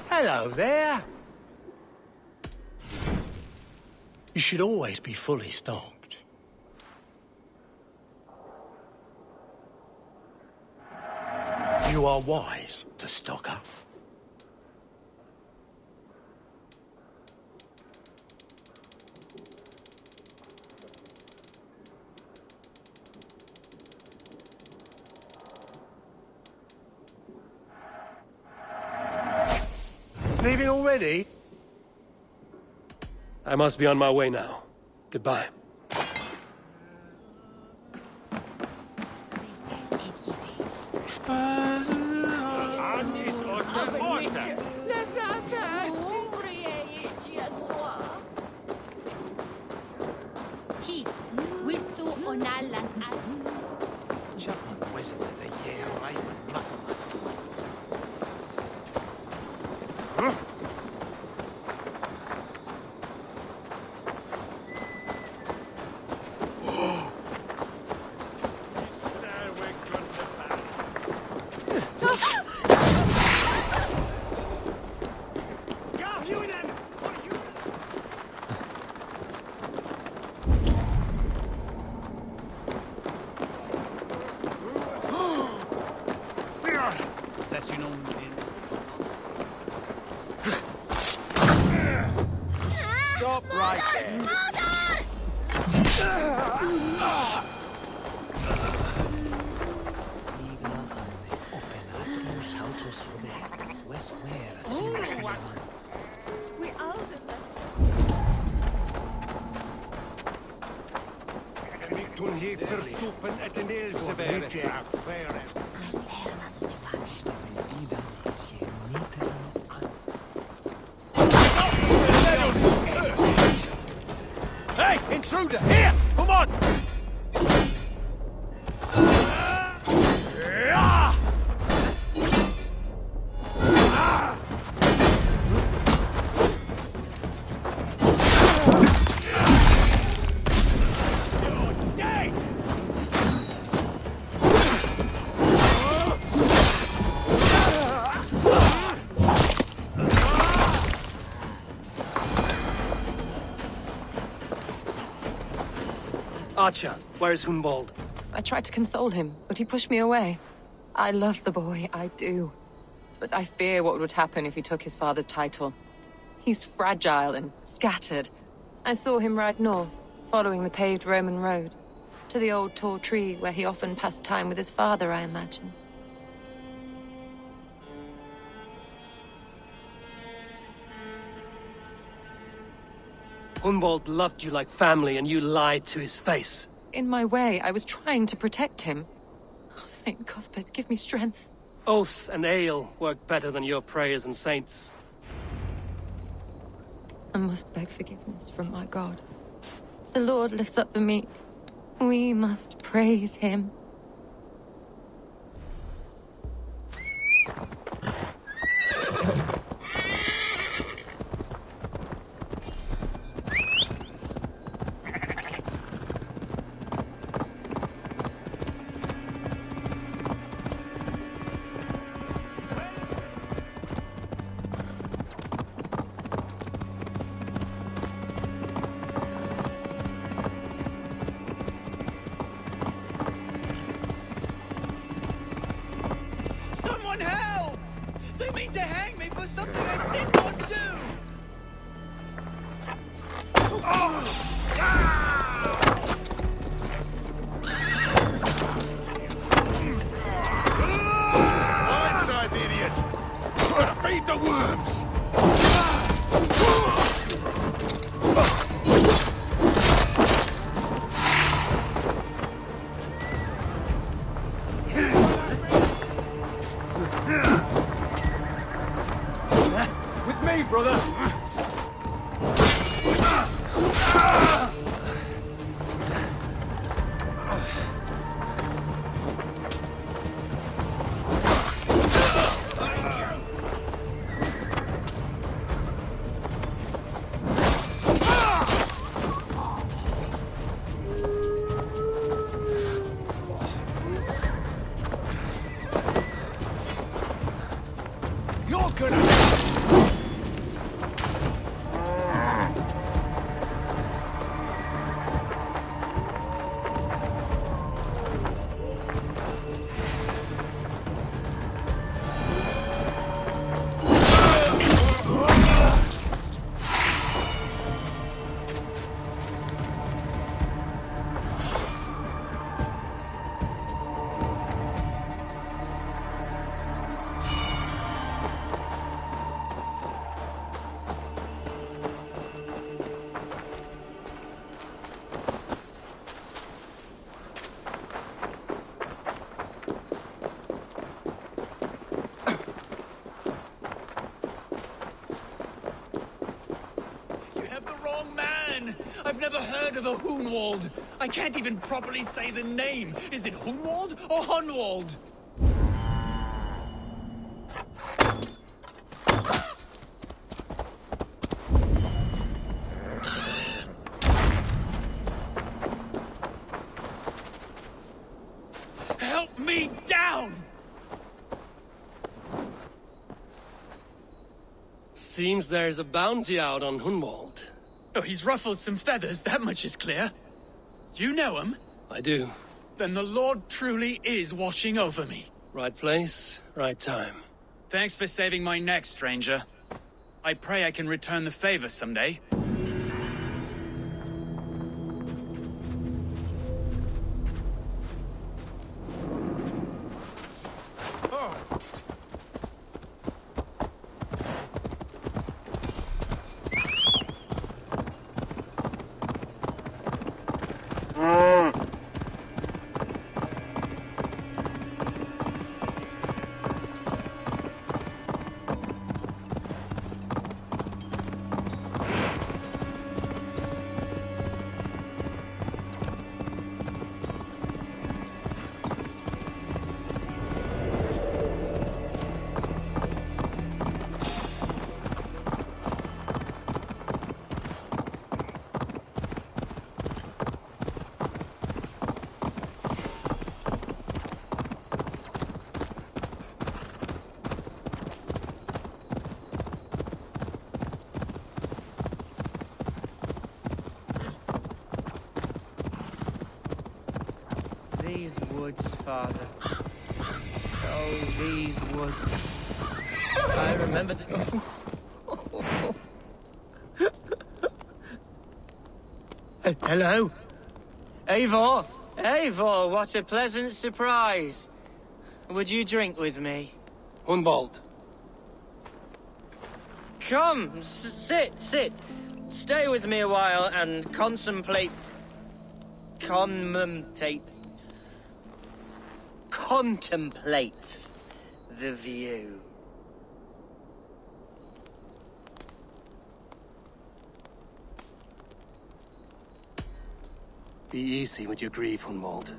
Hello there. You should always be fully stocked. You are wise to stock up. Leaving already? I must be on my way now. Goodbye. Stop right there. Toen hier verstoppen het in Eelse werden. Hey, intruder! Here! Come on! Acha, where is Hunwald? I tried to console him, but he pushed me away. I love the boy, I do. But I fear what would happen if he took his father's title. He's fragile and scattered. I saw him ride north, following the paved Roman road. To the old tall tree where he often passed time with his father, I imagine. Hunwald loved you like family, and you lied to his face. In my way, I was trying to protect him. Oh, Saint Cuthbert, give me strength. Oath and ale work better than your prayers and saints. I must beg forgiveness from my God. The Lord lifts up the meek. We must praise him. man! I've never heard of a Hunwald. I can't even properly say the name. Is it Hunwald or Hunwald? Help me down! Seems there's a bounty out on Hunwald. Oh, he's ruffled some feathers, that much is clear. You know him? I do. Then the Lord truly is watching over me. Right place, right time. Thanks for saving my neck, stranger. I pray I can return the favor someday. These woods, Father. Oh, these woods. I remember the... Hello? Eivor! Eivor, what a pleasant surprise. Would you drink with me? Hunwald. Come, sit. Stay with me a while and contemplate the view. Be easy with your grief, Hunwald.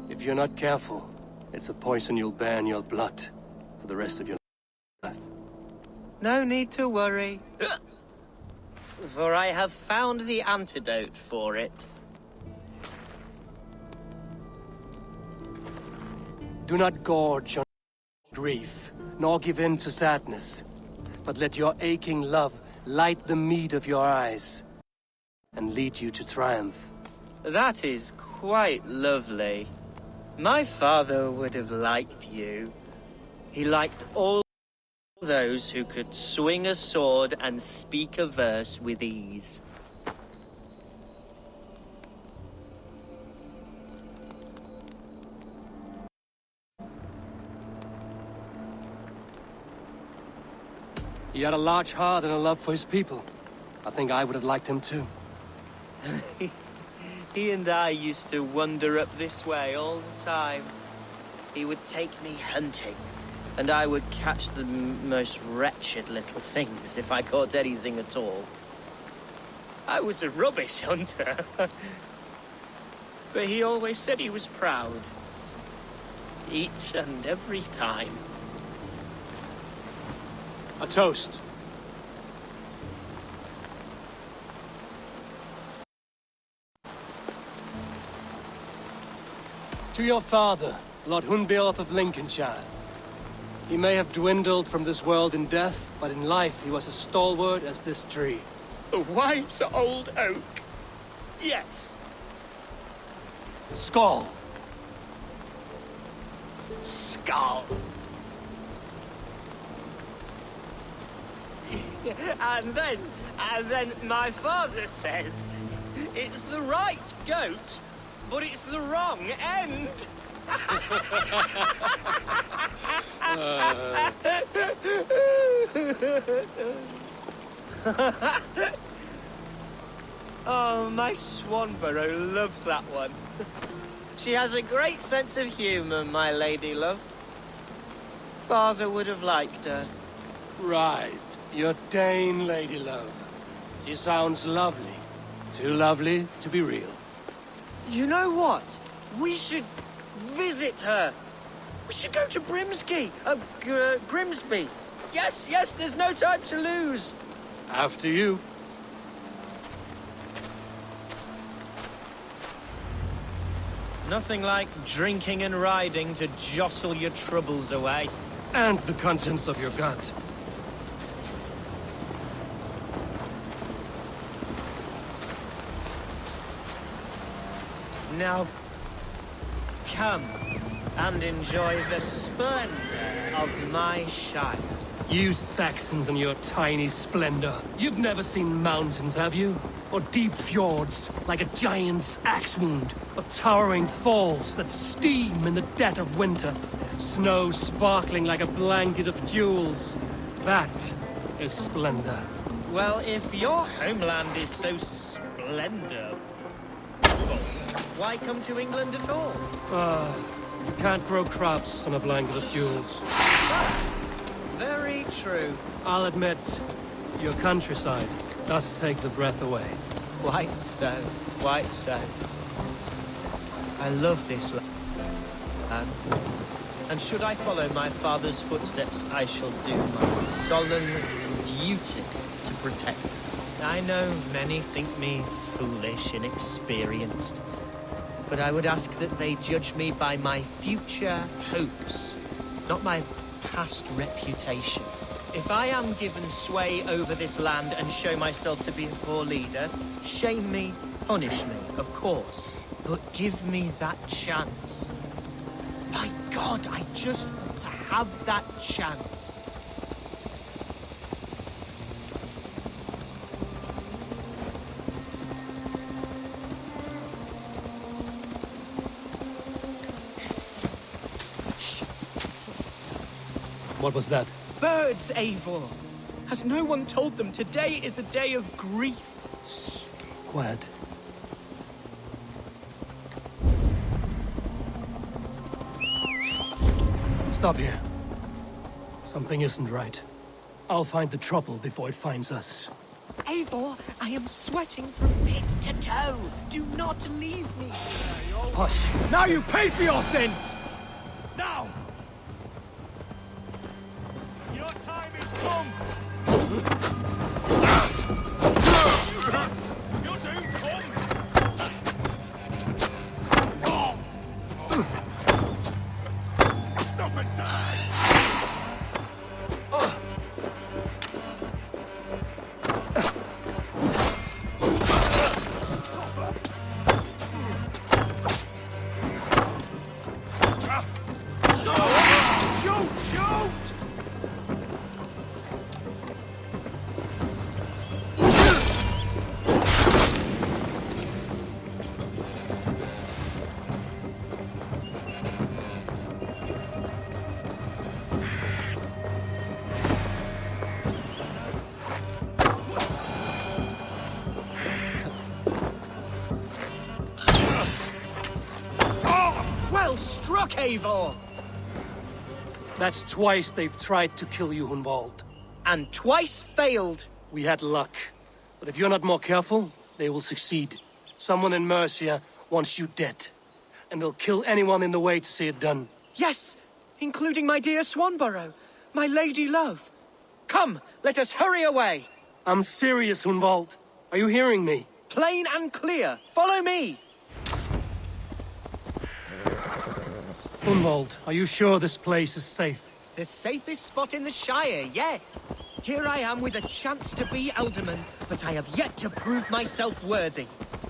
If you're not careful, it's a poison you'll bear in your blood for the rest of your life. No need to worry, for I have found the antidote for it. Do not gorge on grief, nor give in to sadness, but let your aching love light the mead of your eyes and lead you to triumph. That is quite lovely. My father would have liked you. He liked all those who could swing a sword and speak a verse with ease. He had a large heart and a love for his people. I think I would have liked him too. He and I used to wander up this way all the time. He would take me hunting, and I would catch the most wretched little things if I caught anything at all. I was a rubbish hunter. But he always said he was proud. Each and every time. A toast. To your father, Lord Hunbeorth of Lincolnshire. He may have dwindled from this world in death, but in life he was as stalwart as this tree. The wise old oak. Yes. Skull! Skull. And then my father says, it's the right goat, but it's the wrong end. Oh, my Swanborough loves that one. She has a great sense of humor, my lady love. Father would have liked her. Right, your Dane lady love. She sounds lovely. Too lovely to be real. You know what? We should visit her. We should go to Grimsby. Yes, yes, there's no time to lose. After you. Nothing like drinking and riding to jostle your troubles away. And the contents of your gut. Now, come and enjoy the splendor of my shire. You Saxons and your tiny splendor. You've never seen mountains, have you? Or deep fjords, like a giant's axe wound. Or towering falls that steam in the dead of winter. Snow sparkling like a blanket of jewels. That is splendor. Well, if your homeland is so splendor, why come to England at all? You can't grow crops on a blanket of jewels. Very true. I'll admit, your countryside does take the breath away. Quite so, quite so. I love this land. And should I follow my father's footsteps, I shall do my solemn duty to protect it. I know many think me foolish, inexperienced, but I would ask that they judge me by my future hopes, not my past reputation. If I am given sway over this land and show myself to be a poor leader, shame me, punish me, of course, but give me that chance. My God, I just want to have that chance. What was that? Birds, Eivor! Has no one told them today is a day of grief? Quiet. Stop here. Something isn't right. I'll find the trouble before it finds us. Eivor, I am sweating from head to toe. Do not leave me. Hush. Now you pay for your sins! Now! Your time is come! Your doom comes! Stop and die! Shoot! Shoot! Well struck, Eivor! That's twice they've tried to kill you, Hunwald. And twice failed. We had luck. But if you're not more careful, they will succeed. Someone in Mercia wants you dead. And they'll kill anyone in the way to see it done. Yes, including my dear Swanborough, my lady love. Come, let us hurry away. I'm serious, Hunwald. Are you hearing me? Plain and clear. Follow me. Hunwald, are you sure this place is safe? The safest spot in the Shire, yes. Here I am with a chance to be Alderman, but I have yet to prove myself worthy.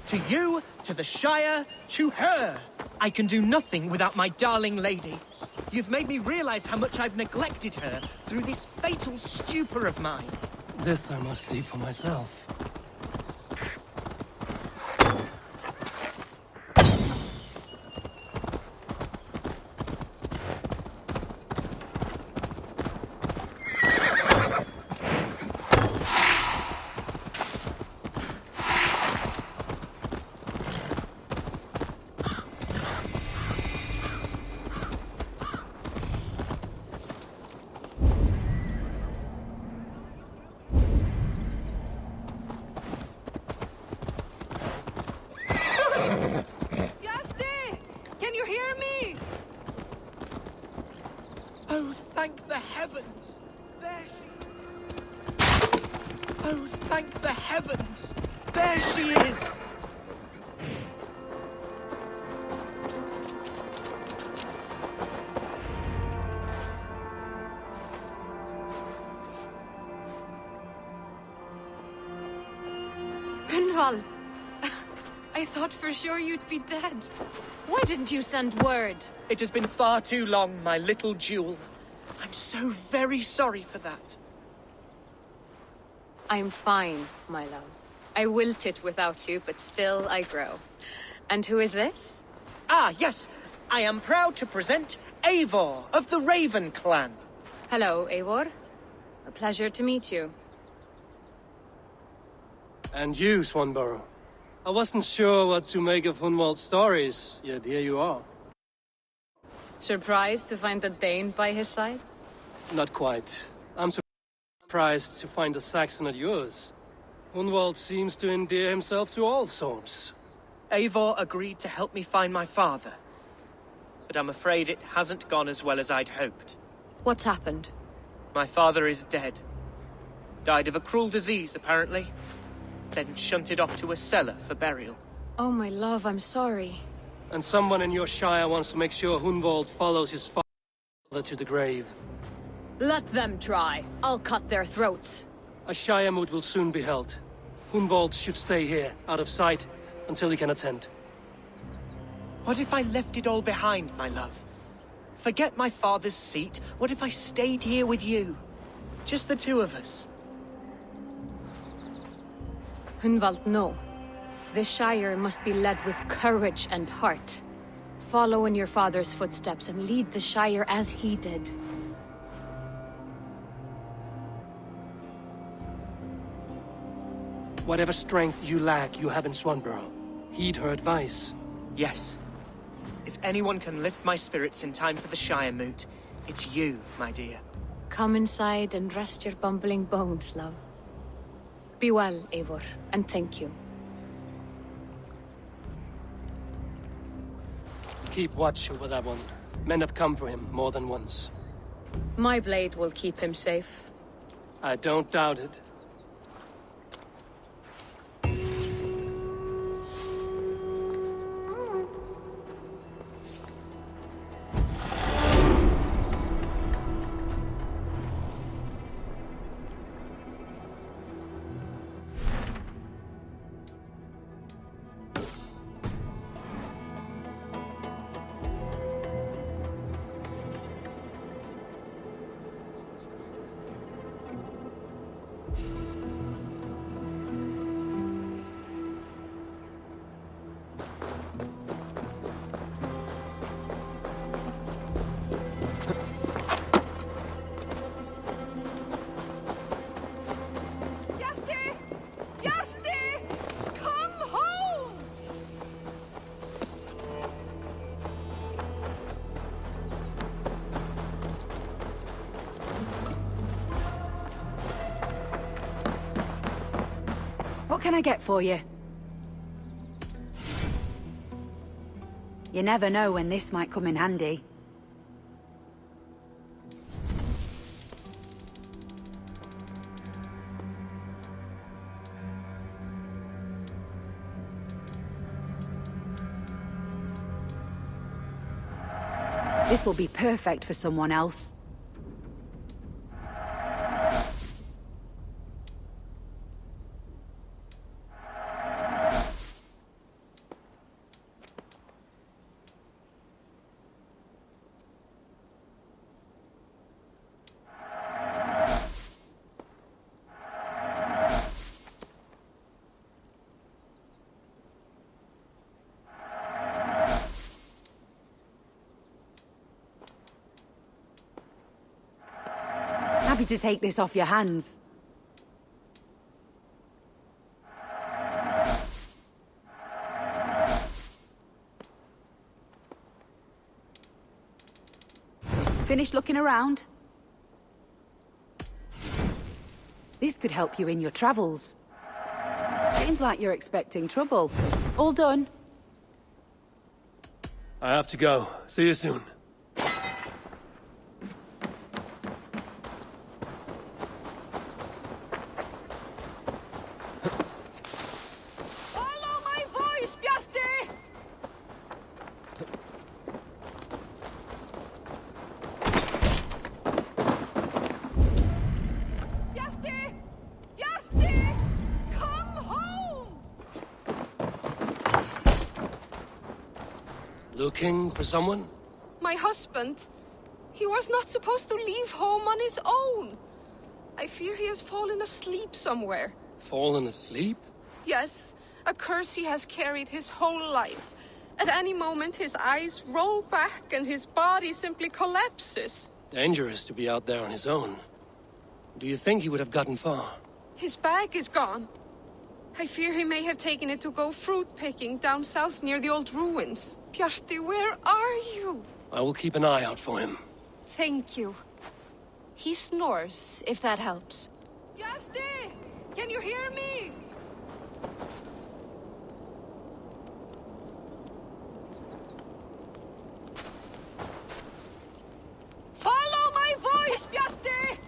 To you, to the Shire, to her. I can do nothing without my darling lady. You've made me realize how much I've neglected her through this fatal stupor of mine. This I must see for myself. heavens! There she... Oh, thank the heavens! There she is! Gunvald! I thought for sure you'd be dead. Why didn't you send word? It has been far too long, my little jewel. I'm so very sorry for that. I'm fine, my love. I wilted without you, but still I grow. And who is this? Ah, yes. I am proud to present Eivor of the Raven clan. Hello, Eivor. A pleasure to meet you. And you, Swanborough. I wasn't sure what to make of Hunwald's stories, yet here you are. Surprised to find the Dane by his side? Not quite. I'm surprised to find a Saxon at yours. Hunwald seems to endear himself to all sorts. Eivor agreed to help me find my father. But I'm afraid it hasn't gone as well as I'd hoped. What's happened? My father is dead. Died of a cruel disease, apparently. Then shunted off to a cellar for burial. Oh, my love, I'm sorry. And someone in your shire wants to make sure Hunwald follows his father to the grave. Let them try. I'll cut their throats. A shire moot will soon be held. Hunwald should stay here, out of sight, until he can attend. What if I left it all behind, my love? Forget my father's seat. What if I stayed here with you? Just the two of us. Hunwald, no. This Shire must be led with courage and heart. Follow in your father's footsteps and lead the Shire as he did. Whatever strength you lack, you have in Swanborough. Heed her advice. Yes. If anyone can lift my spirits in time for the Shire moot, it's you, my dear. Come inside and rest your bumbling bones, love. Be well, Eivor, and thank you. Keep watch over that one. Men have come for him more than once. My blade will keep him safe. I don't doubt it. What can I get for you? You never know when this might come in handy. This'll be perfect for someone else. Happy to take this off your hands. Finished looking around? This could help you in your travels. Seems like you're expecting trouble. All done? I have to go. See you soon. Looking for someone? My husband. He was not supposed to leave home on his own. I fear he has fallen asleep somewhere. Fallen asleep? Yes, a curse he has carried his whole life. At any moment, his eyes roll back and his body simply collapses. Dangerous to be out there on his own. Do you think he would have gotten far? His bag is gone. I fear he may have taken it to go fruit picking down south near the old ruins. Bjarti, where are you? I will keep an eye out for him. Thank you. He snores, if that helps. Bjarti! Can you hear me? Follow my voice, Bjarti!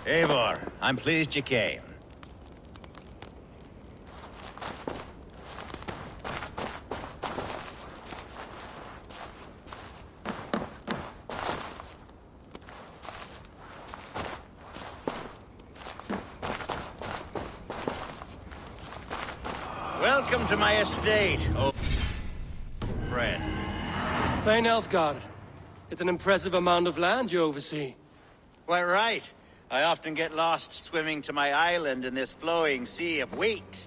Eivor, I'm pleased you came. Welcome to my estate, oh friend. Thane Elfgard. It's an impressive amount of land you oversee. Quite right. I often get lost swimming to my island in this flowing sea of wheat.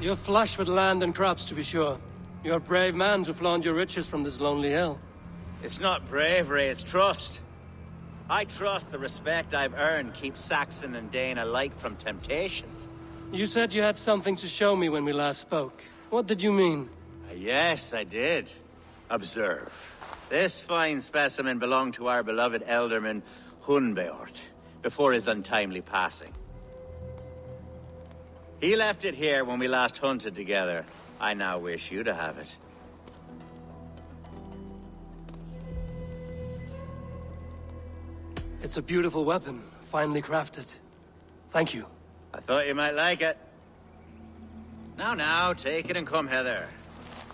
You're flush with land and crops, to be sure. You're a brave man to flaunt your riches from this lonely hill. It's not bravery, it's trust. I trust the respect I've earned keeps Saxon and Dane alike from temptation. You said you had something to show me when we last spoke. What did you mean? Yes, I did. Observe. This fine specimen belonged to our beloved elderman, Hunbeort, before his untimely passing. He left it here when we last hunted together. I now wish you to have it. It's a beautiful weapon, finely crafted. Thank you. I thought you might like it. Now, take it and come hither.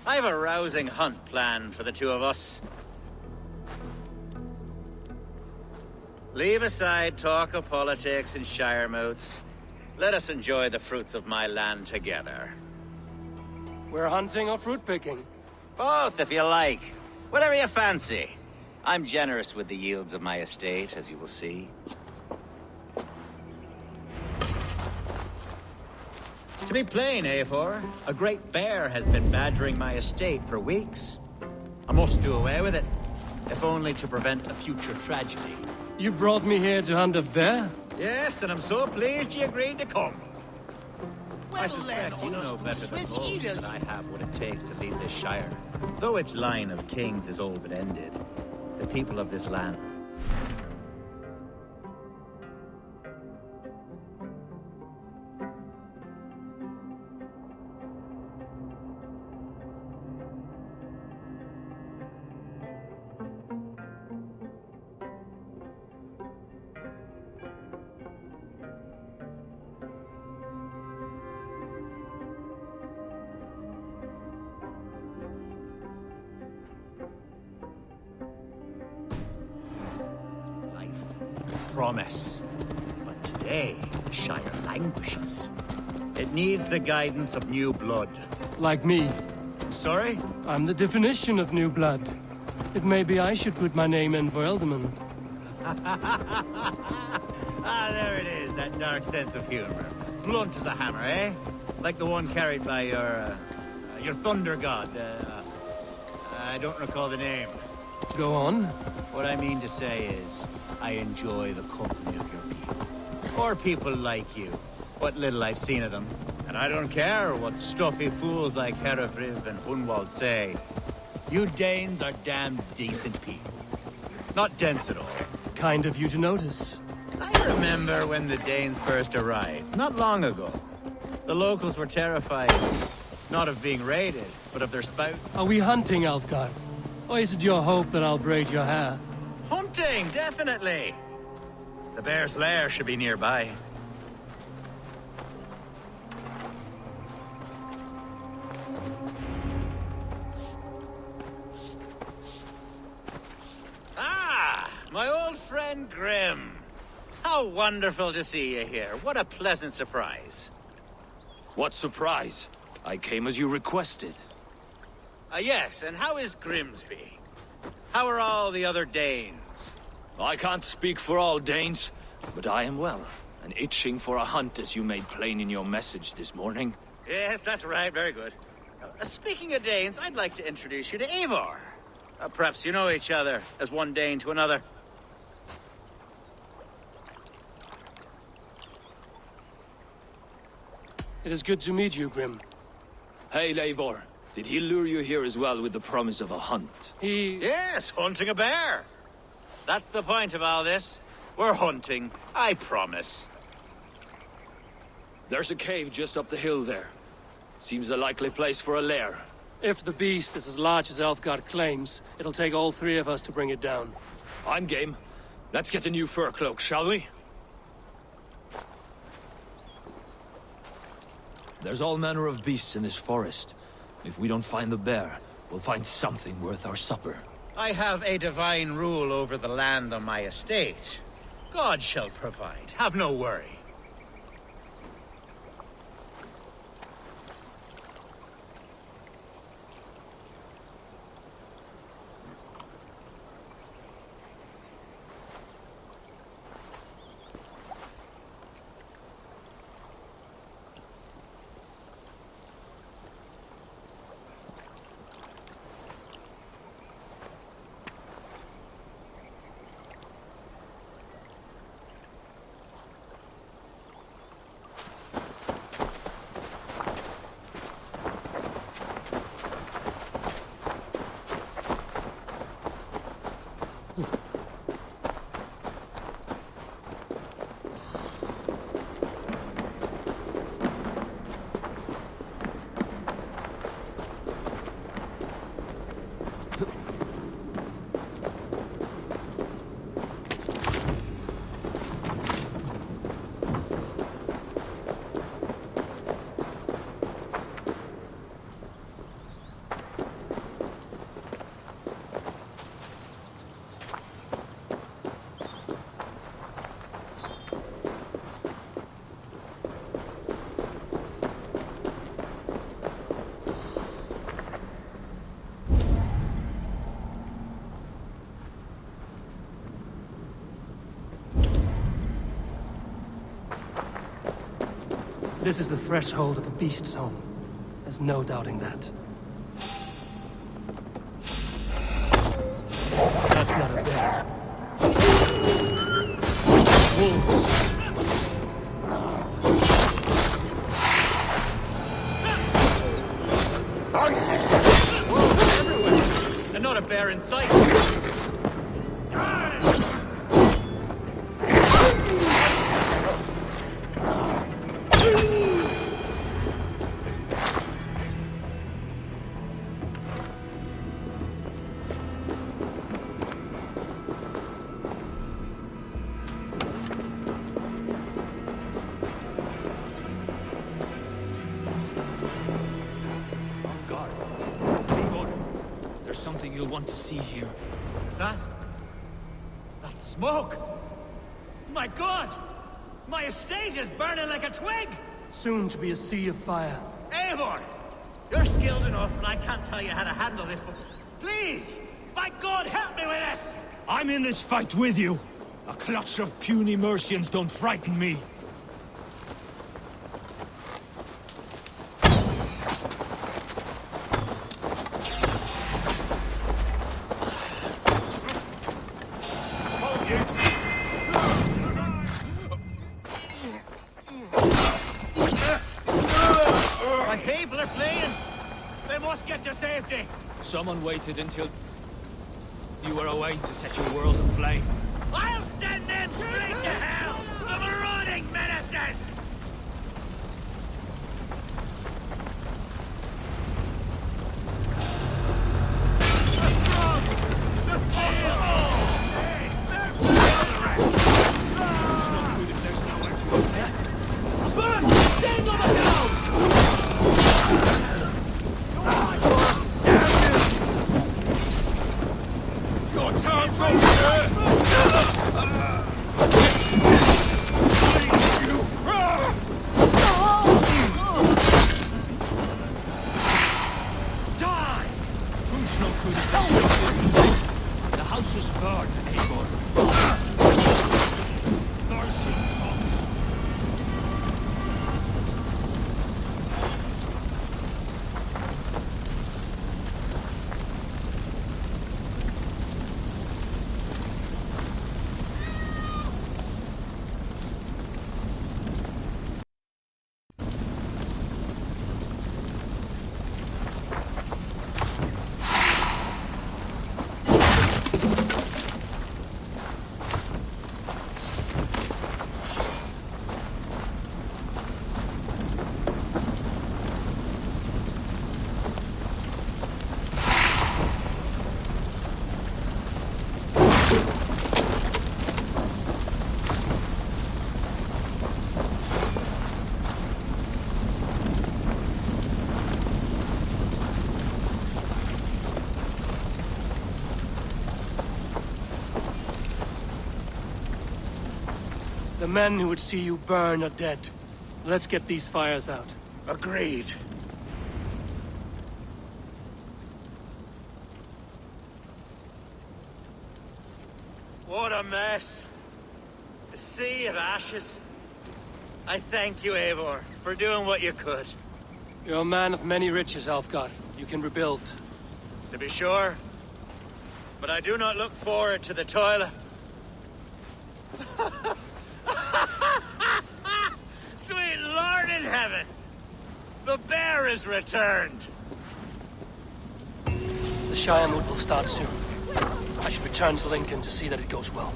I have a rousing hunt planned for the two of us. Leave aside talk of politics and shire moats. Let us enjoy the fruits of my land together. We're hunting or fruit picking? Both, if you like. Whatever you fancy. I'm generous with the yields of my estate, as you will see. To be plain, Eivor, a great bear has been badgering my estate for weeks. I must do away with it, if only to prevent a future tragedy. You brought me here to hunt a bear? Yes, and I'm so pleased you agreed to come. I suspect you know better than most that I have what it takes to lead this shire. Though its line of kings is all but ended, the people of this land... promise. But today, the Shire languishes. It needs the guidance of new blood. Like me. Sorry? I'm the definition of new blood. It may be I should put my name in for Elderman. Ah, there it is, that dark sense of humor. Blunt as a hammer, eh? Like the one carried by your thunder god. I don't recall the name. Go on. What I mean to say is, I enjoy the company of your people. Or people like you. What little I've seen of them. And I don't care what stuffy fools like Herefriv and Hunwald say. You Danes are damn decent people. Not dense at all. Kind of you to notice. I remember when the Danes first arrived, not long ago. The locals were terrified, not of being raided, but of their spout. Are we hunting, Alfgar? Or is it your hope that I'll braid your hair? Hunting, definitely! The bear's lair should be nearby. Ah! My old friend Grim. How wonderful to see you here. What a pleasant surprise. What surprise? I came as you requested. Yes, and how is Grimsby? How are all the other Danes? I can't speak for all Danes, but I am well, and itching for a hunt as you made plain in your message this morning. Yes, that's right. Very good. Speaking of Danes, I'd like to introduce you to Eivor. Perhaps you know each other, as one Dane to another. It is good to meet you, Grim. Hey, Eivor. Did he lure you here as well with the promise of a hunt? Yes, hunting a bear. That's the point of all this. We're hunting, I promise. There's a cave just up the hill there. Seems a likely place for a lair. If the beast is as large as Elfgard claims, it'll take all three of us to bring it down. I'm game. Let's get a new fur cloak, shall we? There's all manner of beasts in this forest. If we don't find the bear, we'll find something worth our supper. I have a divine rule over the land on my estate. God shall provide. Have no worry. This is the threshold of a beast's home. There's no doubting that. That's not a bear. Wolves. And not a bear in sight. Something you'll want to see here. Is that? That's smoke! My God! My estate is burning like a twig! Soon to be a sea of fire. Eivor! You're skilled enough, and I can't tell you how to handle this, but please! My God, help me with this! I'm in this fight with you. A clutch of puny Mercians don't frighten me. Safety! Someone waited until you were away to set your world aflame. I'll send them straight to hell! The marauding menaces! The men who would see you burn are dead. Let's get these fires out. Agreed. What a mess. A sea of ashes. I thank you, Eivor, for doing what you could. You're a man of many riches, Alfgar. You can rebuild. To be sure. But I do not look forward to the toil. Sweet Lord in heaven! The bear is returned! The Shire mood will start soon. I should return to Lincoln to see that it goes well.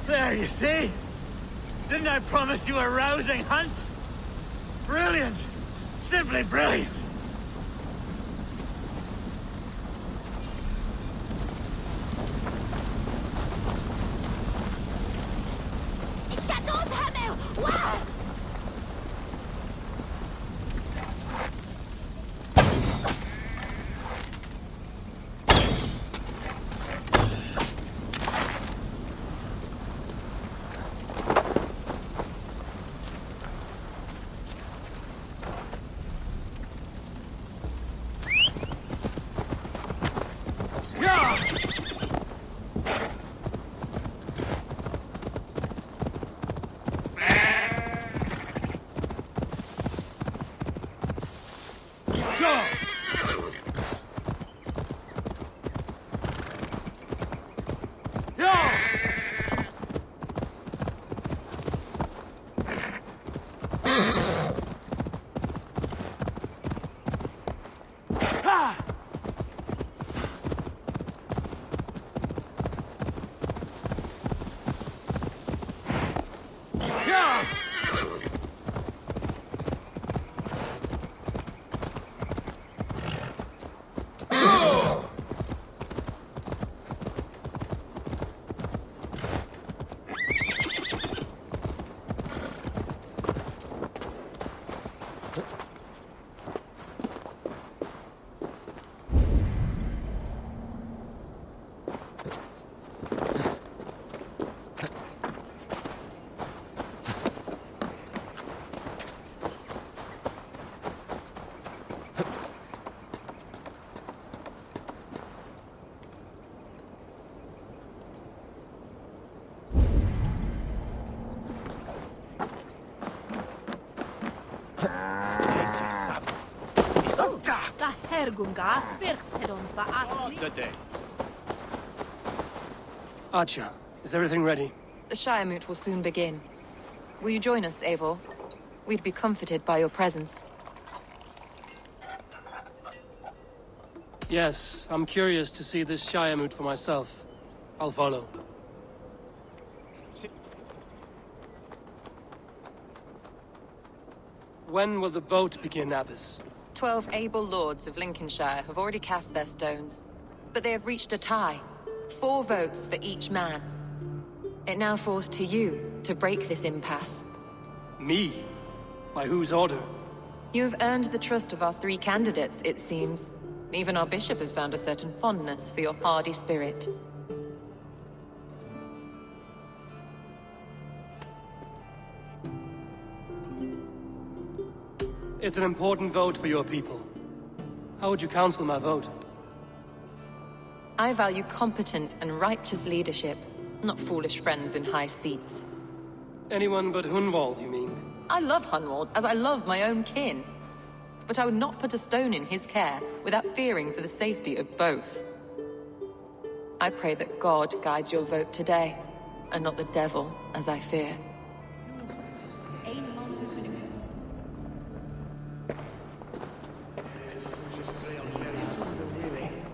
There, you see? Didn't I promise you a rousing hunt? Brilliant! Simply brilliant! Good day. Acha, is everything ready? The Shire Moot will soon begin. Will you join us, Eivor? We'd be comforted by your presence. Yes, I'm curious to see this Shire Moot for myself. I'll follow. When will the vote begin, Abbess? 12 able lords of Lincolnshire have already cast their stones, but they have reached a tie. 4 votes for each man. It now falls to you to break this impasse. Me? By whose order? You have earned the trust of our 3 candidates, it seems. Even our bishop has found a certain fondness for your hardy spirit. It's an important vote for your people. How would you counsel my vote? I value competent and righteous leadership, not foolish friends in high seats. Anyone but Hunwald, you mean? I love Hunwald as I love my own kin. But I would not put a stone in his care without fearing for the safety of both. I pray that God guides your vote today, and not the devil, as I fear.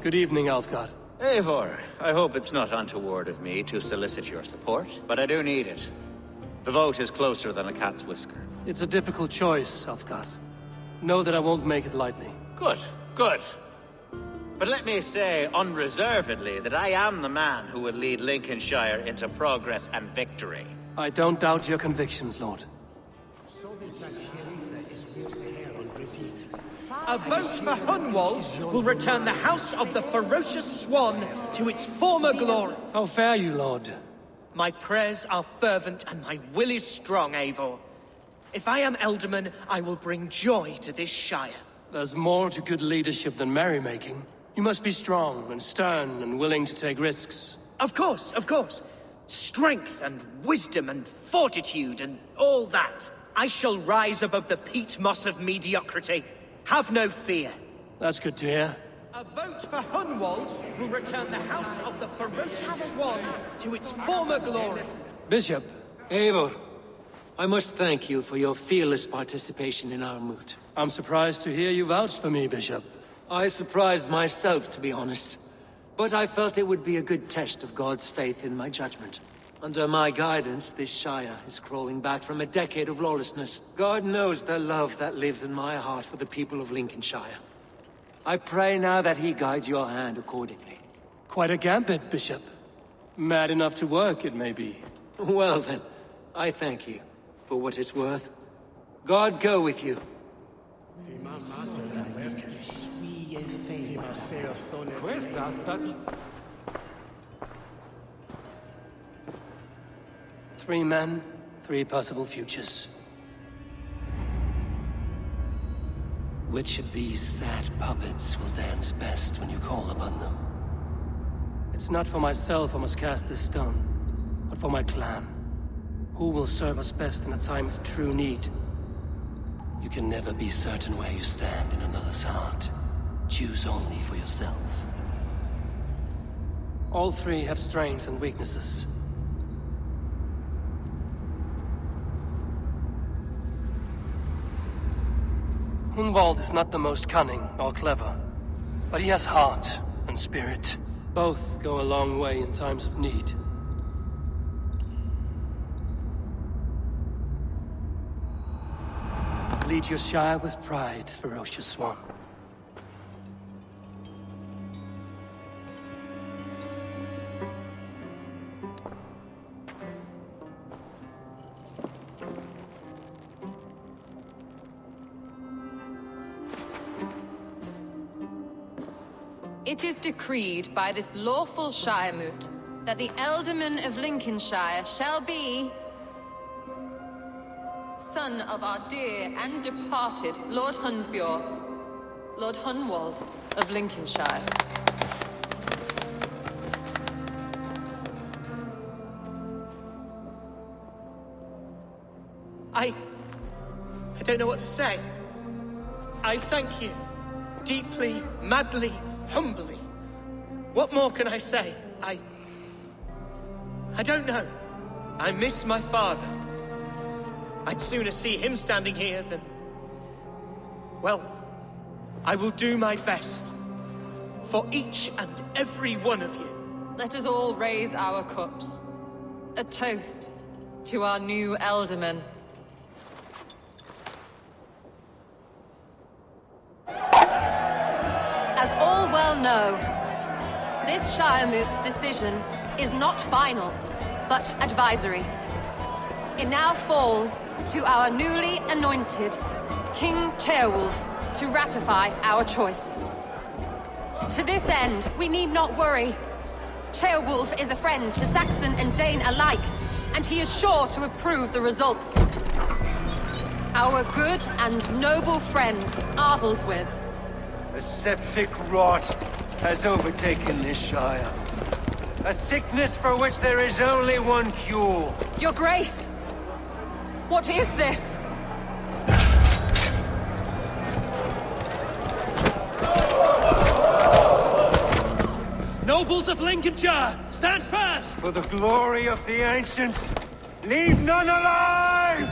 Good evening, Alfgard. Eivor, I hope it's not untoward of me to solicit your support, but I do need it. The vote is closer than a cat's whisker. It's a difficult choice, Alfgard. Know that I won't make it lightly. Good, good. But let me say unreservedly that I am the man who will lead Lincolnshire into progress and victory. I don't doubt your convictions, Lord. A vote for Hunwald will return the House of the Ferocious Swan to its former glory. How fare you, Lord? My prayers are fervent and my will is strong, Eivor. If I am Elderman, I will bring joy to this Shire. There's more to good leadership than merrymaking. You must be strong and stern and willing to take risks. Of course, of course. Strength and wisdom and fortitude and all that. I shall rise above the peat moss of mediocrity. Have no fear. That's good to hear. A vote for Hunwald will return the House of the Ferocious Swan to its former glory. Bishop. Eivor, I must thank you for your fearless participation in our moot. I'm surprised to hear you vouch for me, Bishop. I surprised myself, to be honest. But I felt it would be a good test of God's faith in my judgment. Under my guidance, this Shire is crawling back from a decade of lawlessness. God knows the love that lives in my heart for the people of Lincolnshire. I pray now that he guides your hand accordingly. Quite a gambit, Bishop. Mad enough to work, it may be. Well then, I thank you for what it's worth. God go with you. Three men, 3 possible futures. Which of these sad puppets will dance best when you call upon them? It's not for myself I must cast this stone, but for my clan. Who will serve us best in a time of true need? You can never be certain where you stand in another's heart. Choose only for yourself. All three have strengths and weaknesses. Hunwald is not the most cunning or clever, but he has heart and spirit. Both go a long way in times of need. Lead your Shire with pride, ferocious swan. It is decreed by this lawful Shiremoot that the Ealdorman of Lincolnshire shall be son of our dear and departed Lord Hundbjorn, Lord Hunwald of Lincolnshire. I don't know what to say. I thank you. Deeply, madly, humbly. What more can I say? I don't know. I miss my father. I'd sooner see him standing here than... Well, I will do my best. For each and every one of you. Let us all raise our cups. A toast to our new Ealdorman. As all well know, this Shiremoot's decision is not final, but advisory. It now falls to our newly anointed King Ceolwulf to ratify our choice. To this end, we need not worry. Ceolwulf is a friend to Saxon and Dane alike, and he is sure to approve the results. Our good and noble friend, Arthelswith. A septic rot has overtaken this Shire. A sickness for which there is only one cure. Your Grace! What is this? Nobles of Lincolnshire, stand fast! For the glory of the ancients, leave none alive!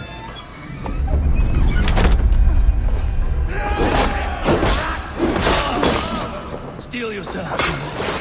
Steel yourself.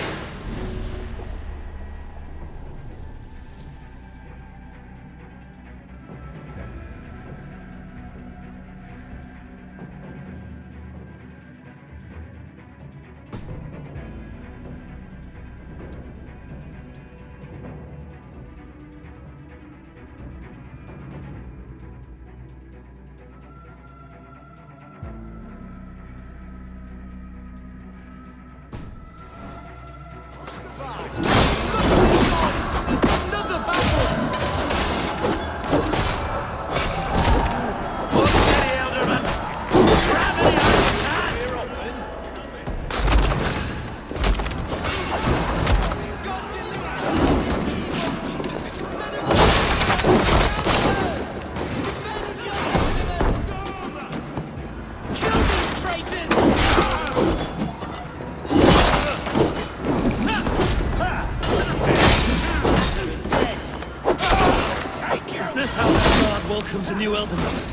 Welcomes a new Ealdorman.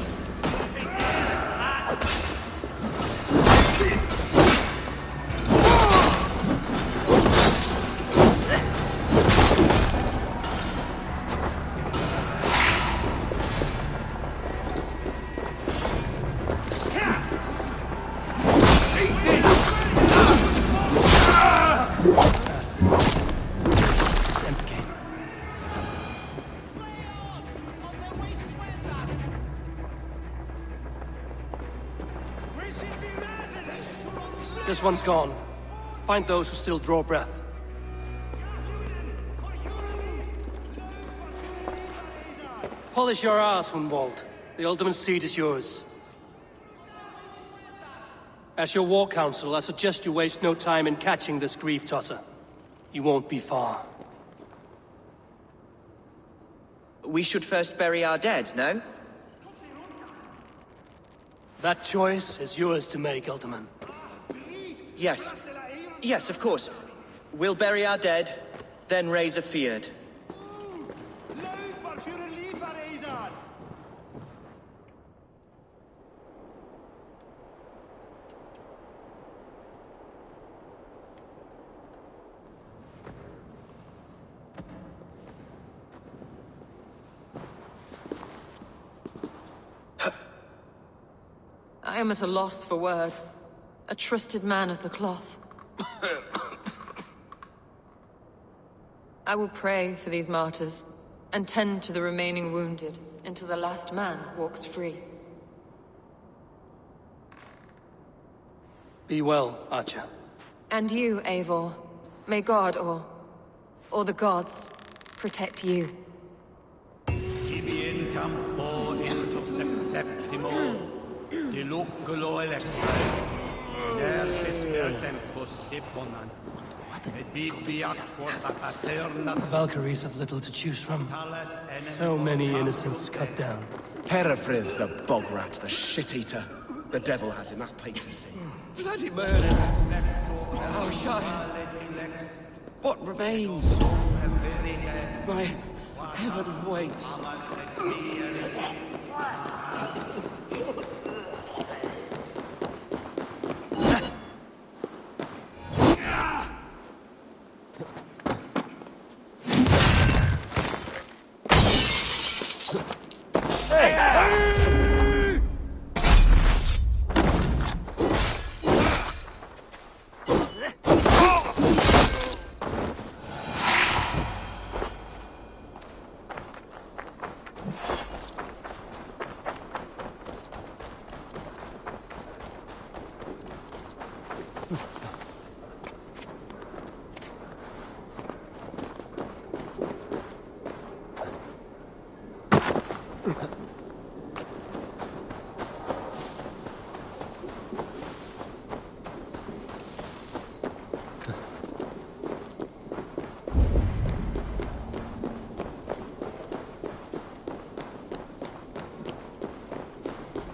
This one's gone. Find those who still draw breath. Polish your ass, Hunwald. The Alderman's seat is yours. As your war council, I suggest you waste no time in catching this grief tosser. He won't be far. We should first bury our dead, no? That choice is yours to make, Alderman. Yes. Yes, of course. We'll bury our dead, then raise a feard. I am at a loss for words. A trusted man of the cloth. I will pray for these martyrs, and tend to the remaining wounded, until the last man walks free. Be well, Acha. And you, Eivor. May God, or the gods, protect you. Valkyries have little to choose from. So many innocents cut down. Herefrith, the bog rat, the shit-eater. The devil has him, that's plain to see. Bloody murder! Oh, Shire! What remains? My heaven waits.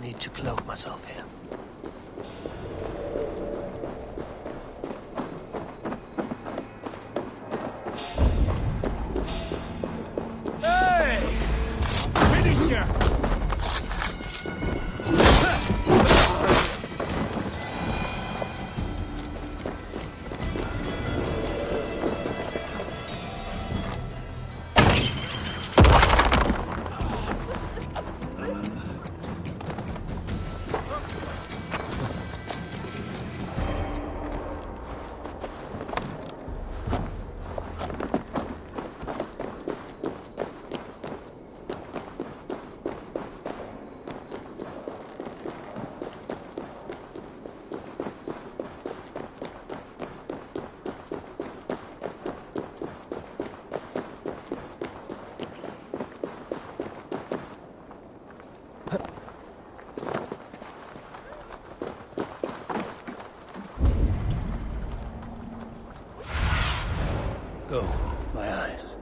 Need to cloak myself here. Go, my eyes.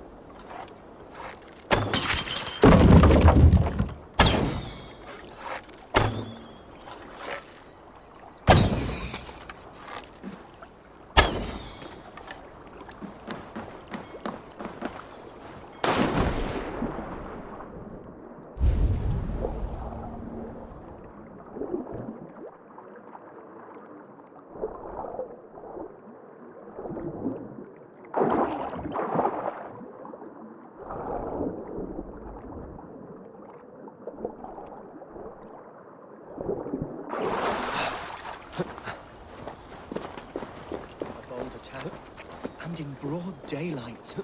And in broad daylight.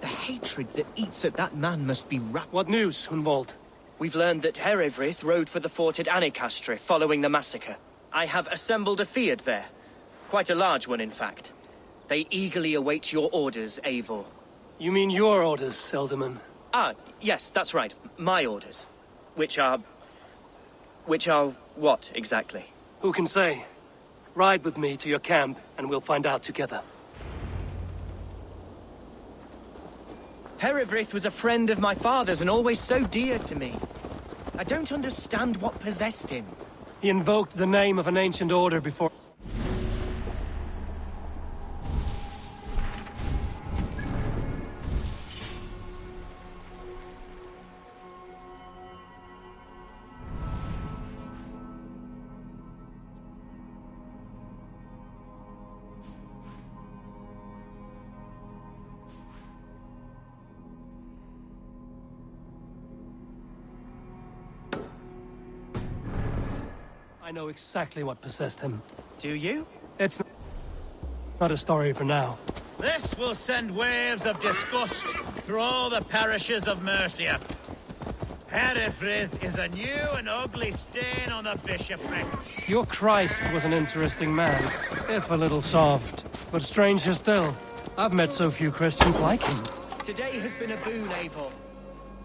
The hatred that eats at that man must be What news, Hunwald? We've learned that Herefrith rode for the fort at Annikastre following the massacre. I have assembled a feard there. Quite a large one, in fact. They eagerly await your orders, Eivor. You mean your orders, Alderman? Ah, yes, that's right. My orders. Which are what, exactly? Who can say? Ride with me to your camp, and we'll find out together. Herefrith was a friend of my father's and always so dear to me. I don't understand what possessed him. He invoked the name of an ancient order before... I know exactly what possessed him. Do you? It's not a story for now. This will send waves of disgust through all the parishes of Mercia. Herefrith is a new and ugly stain on the bishopric. Your Christ was an interesting man, if a little soft. But stranger still, I've met so few Christians like him. Today has been a boon, Eivor.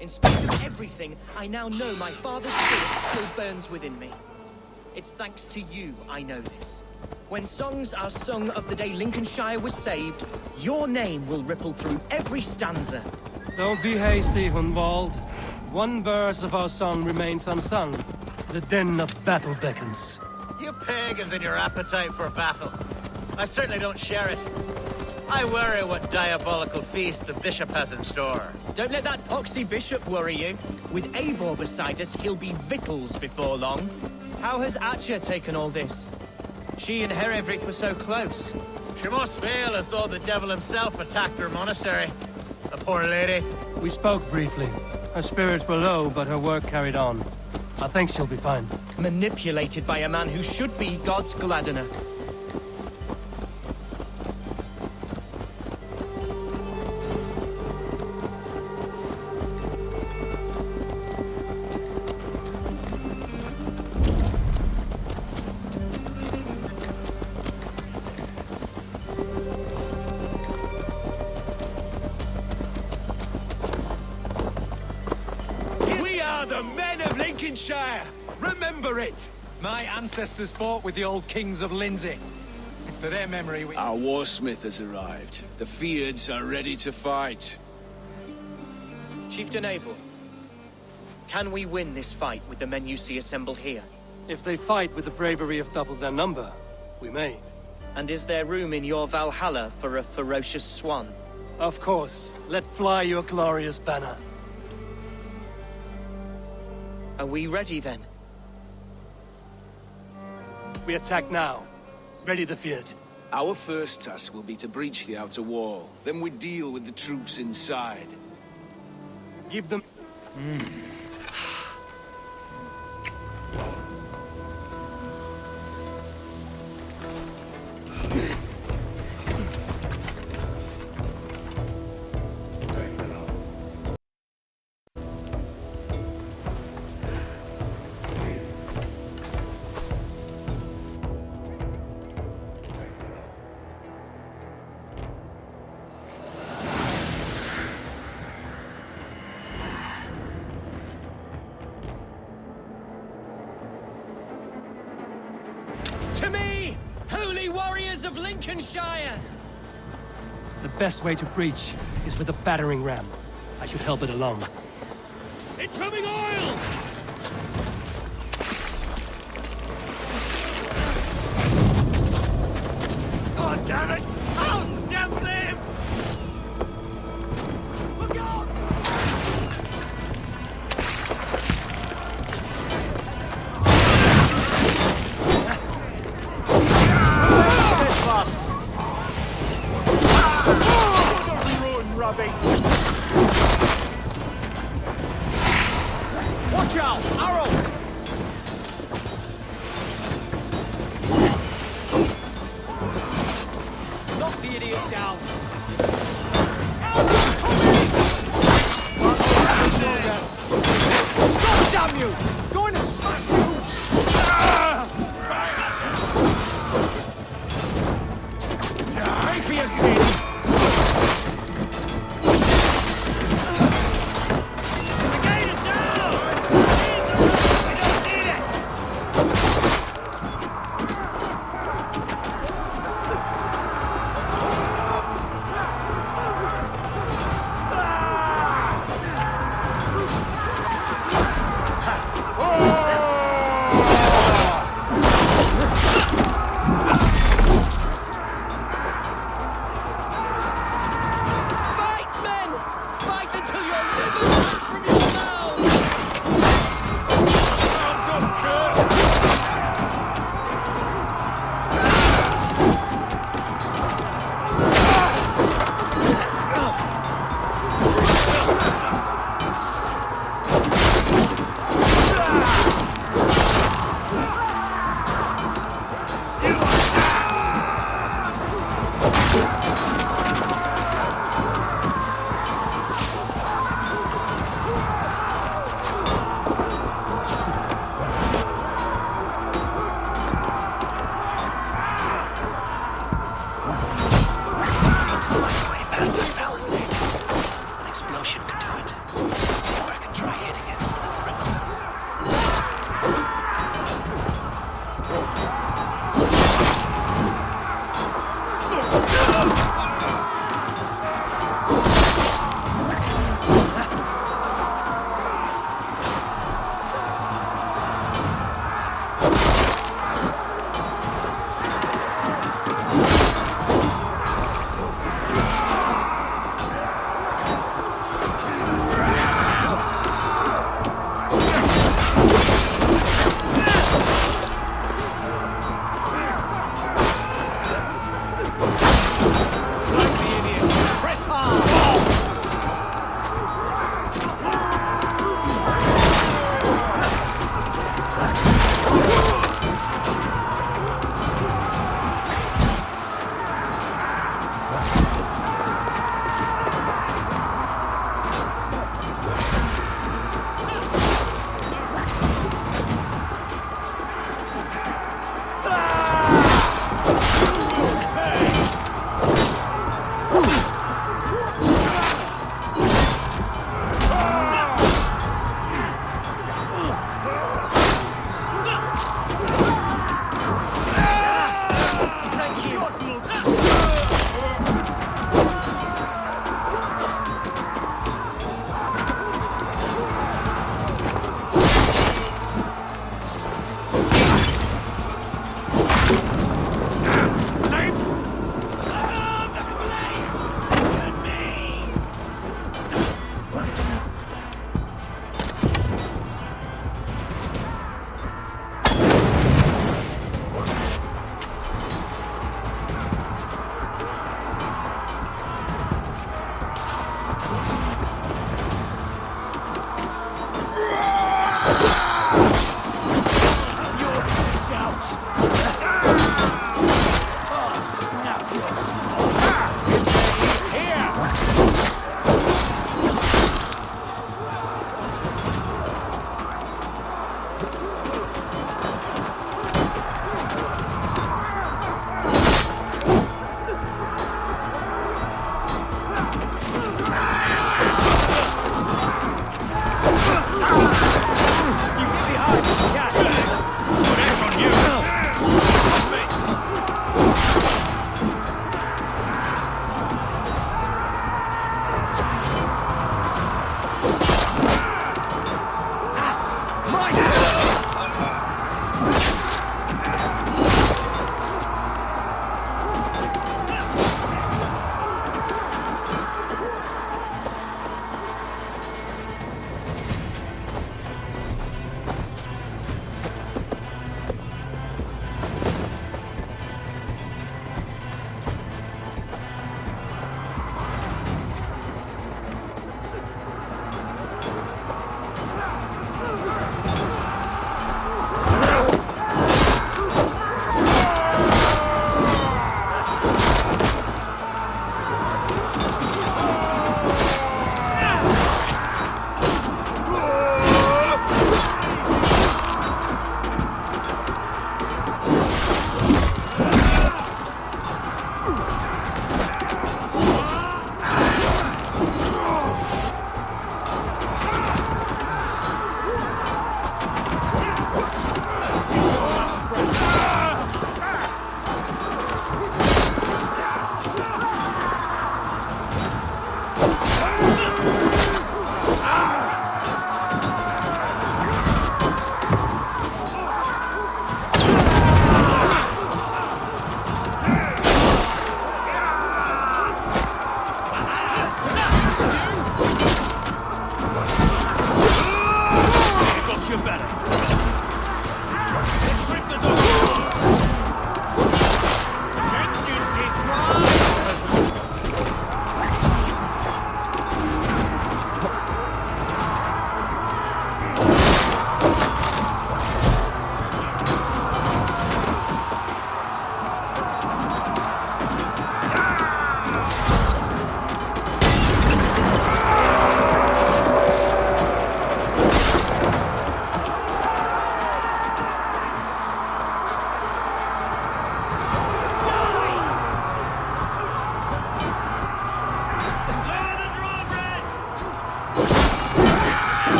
In spite of everything, I now know my father's spirit still burns within me. It's thanks to you I know this. When songs are sung of the day Lincolnshire was saved, your name will ripple through every stanza. Don't be hasty, Hunwald. One verse of our song remains unsung. The din of battle beckons. You pagans and your appetite for battle. I certainly don't share it. I worry what diabolical feast the bishop has in store. Don't let that poxy bishop worry you. With Eivor beside us, he'll be victuals before long. How has Acha taken all this? She and Herefrith were so close. She must feel as though the devil himself attacked her monastery. The poor lady. We spoke briefly. Her spirits were low, but her work carried on. I think she'll be fine. Manipulated by a man who should be God's gladdener. The men of Lincolnshire! Remember it! My ancestors fought with the old kings of Lindsey. It's for their memory we... Our warsmith has arrived. The Fiards are ready to fight. Chieftain Eivor, can we win this fight with the men you see assembled here? If they fight with the bravery of double their number, we may. And is there room in your Valhalla for a ferocious swan? Of course. Let fly your glorious banner. Are we ready then? We attack now. Ready the Fiat. Our first task will be to breach the outer wall. Then we deal with the troops inside. Give them... To me, holy warriors of Lincolnshire! The best way to breach is with a battering ram. I should help it along. Incoming oil! God damn it! Out! Damn flame! Look out! Watch out! Arrow! Knock the idiot down! God damn you! Going to smash you! Pray for your sins!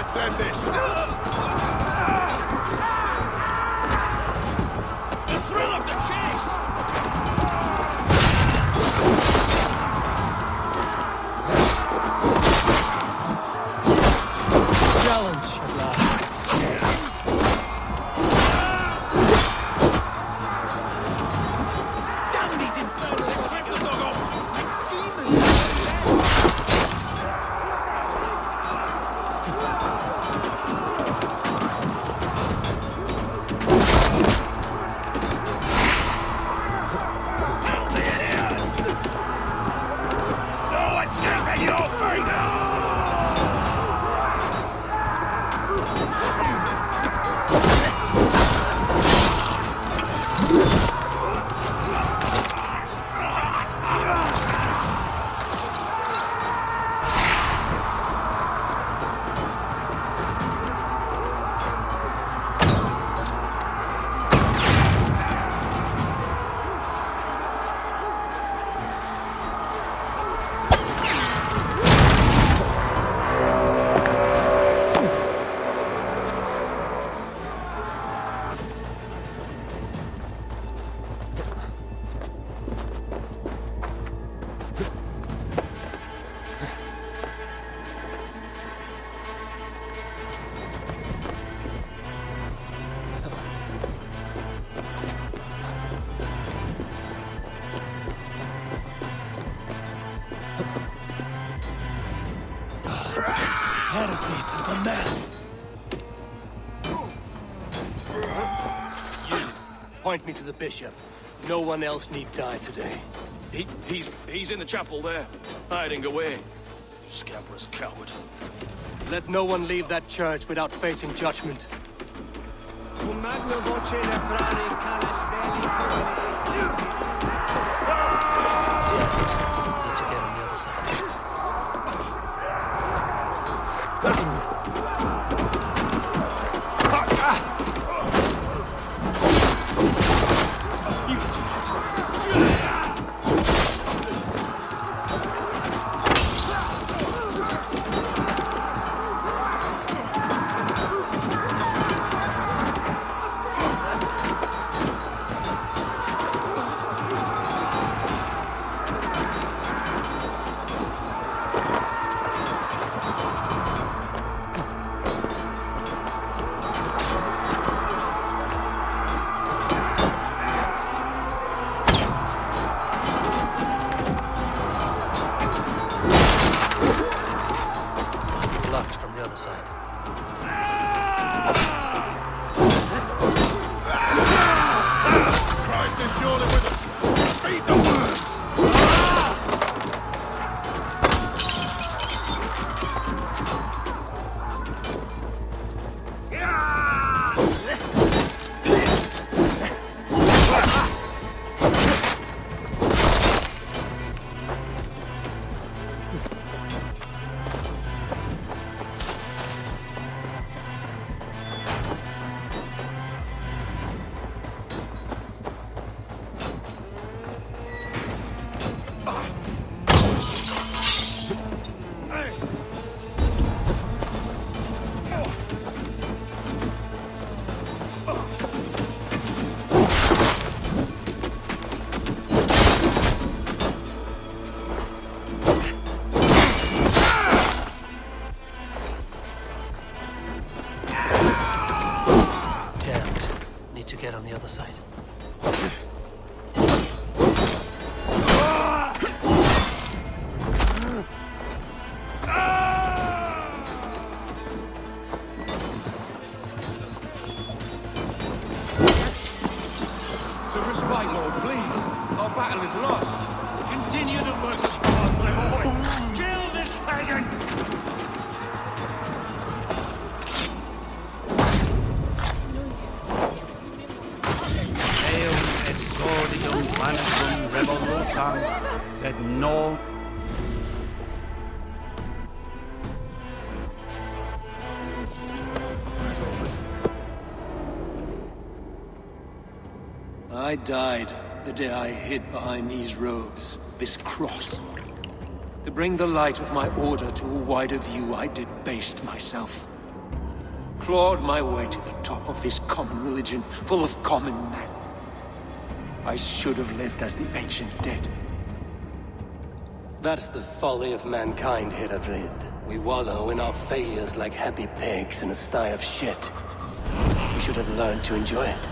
Let's end this. The thrill of the chase! Challenge at last. Damn these infernals! Slip the dog off! Like demons! Help me in here! No one's getting your finger! Point me to the bishop. No one else need die today. He's in the chapel there, hiding away. Scabrous coward. Let no one leave that church without facing judgment. Need to get on the other side. Said no. I died the day I hid behind these robes, this cross. To bring the light of my order to a wider view, I debased myself. Clawed my way to the top of this common religion, full of common men. I should have lived as the ancients did. That's the folly of mankind, Hedavrid. We wallow in our failures like happy pigs in a sty of shit. We should have learned to enjoy it.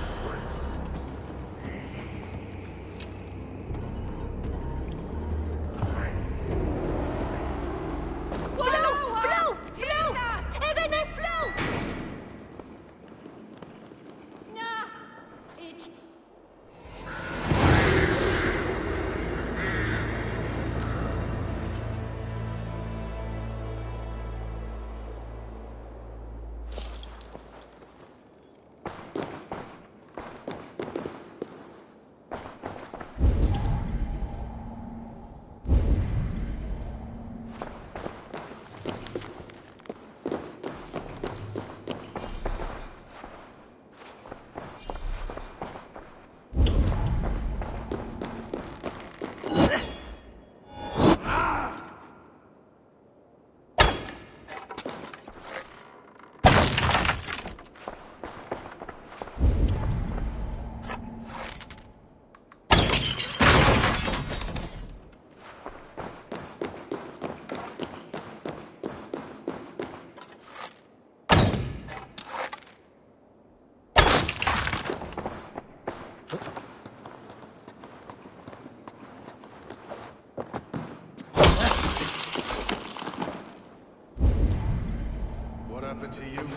What happened to you?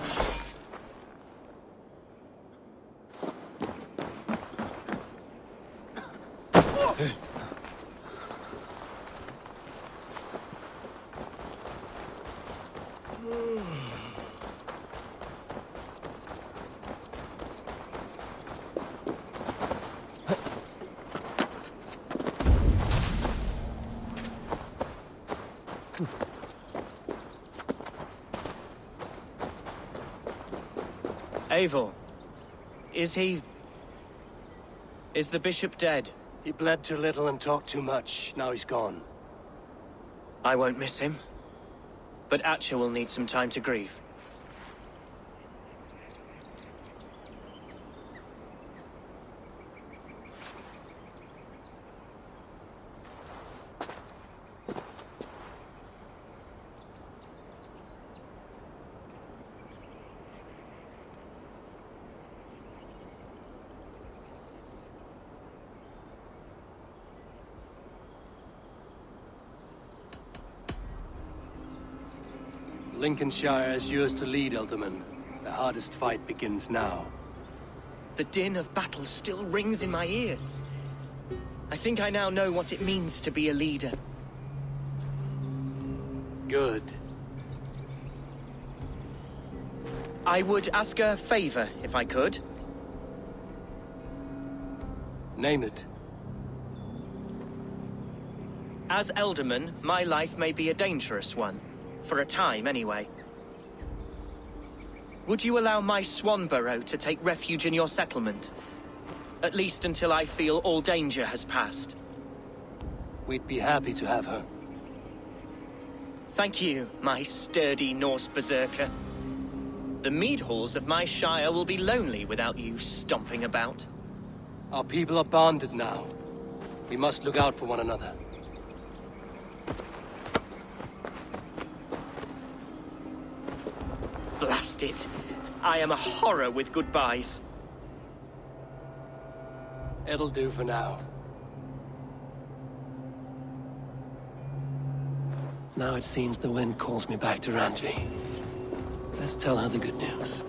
Eivor, is he... is the bishop dead? He bled too little and talked too much. Now he's gone. I won't miss him. But Acha will need some time to grieve. Lincolnshire is yours to lead, Elderman. The hardest fight begins now. The din of battle still rings in my ears. I think I now know what it means to be a leader. Good. I would ask a favor, if I could. Name it. As Elderman, my life may be a dangerous one. For a time, anyway. Would you allow my Swanborough to take refuge in your settlement? At least until I feel all danger has passed. We'd be happy to have her. Thank you, my sturdy Norse berserker. The mead halls of my shire will be lonely without you stomping about. Our people are bonded now. We must look out for one another. Blast it. I am a horror with goodbyes. It'll do for now. Now it seems the wind calls me back to Randvi. Let's tell her the good news.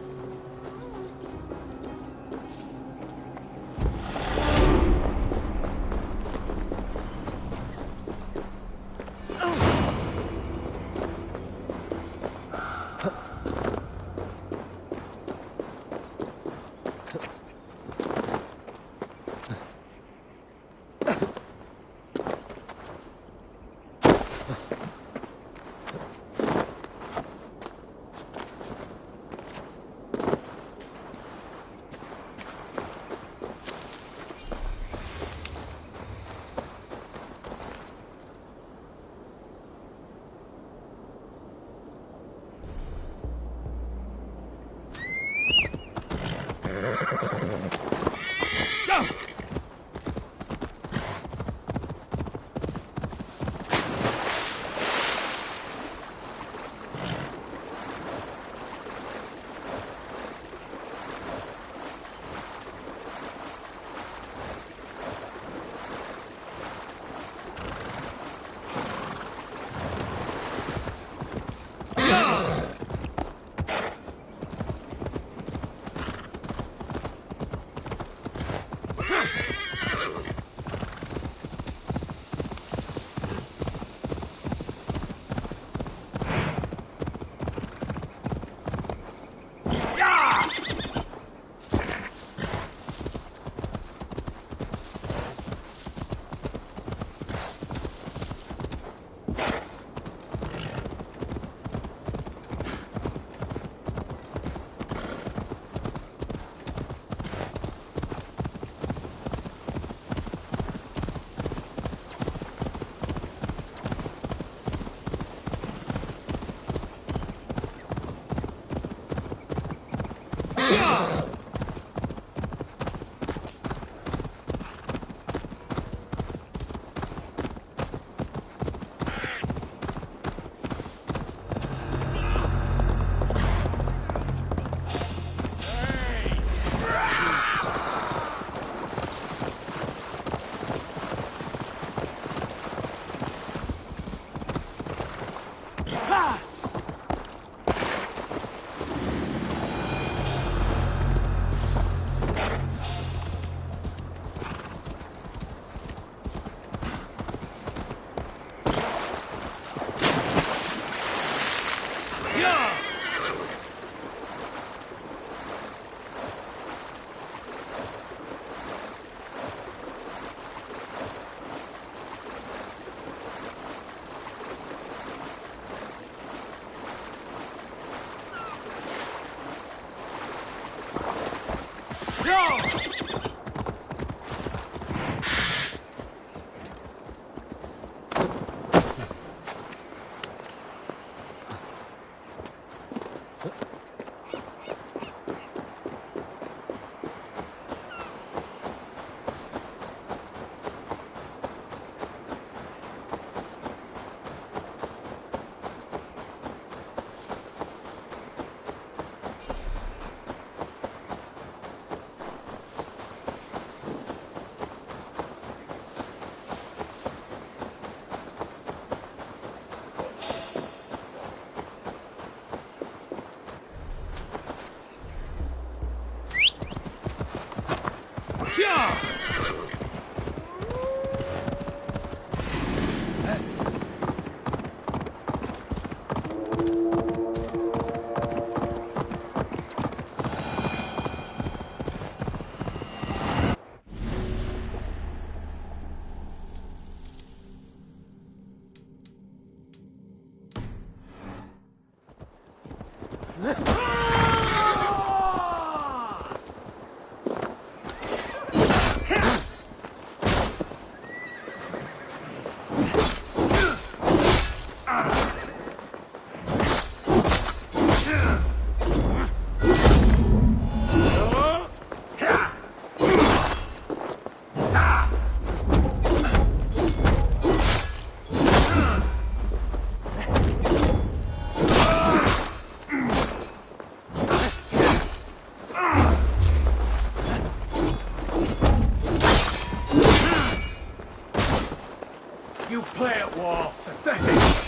You play at war. Pathetic.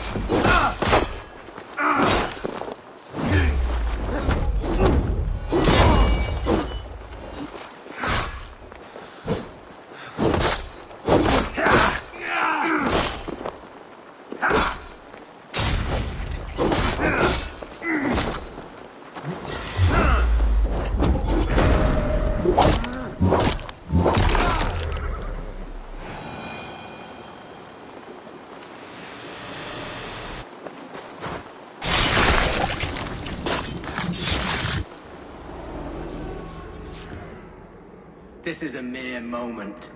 This is a mere moment.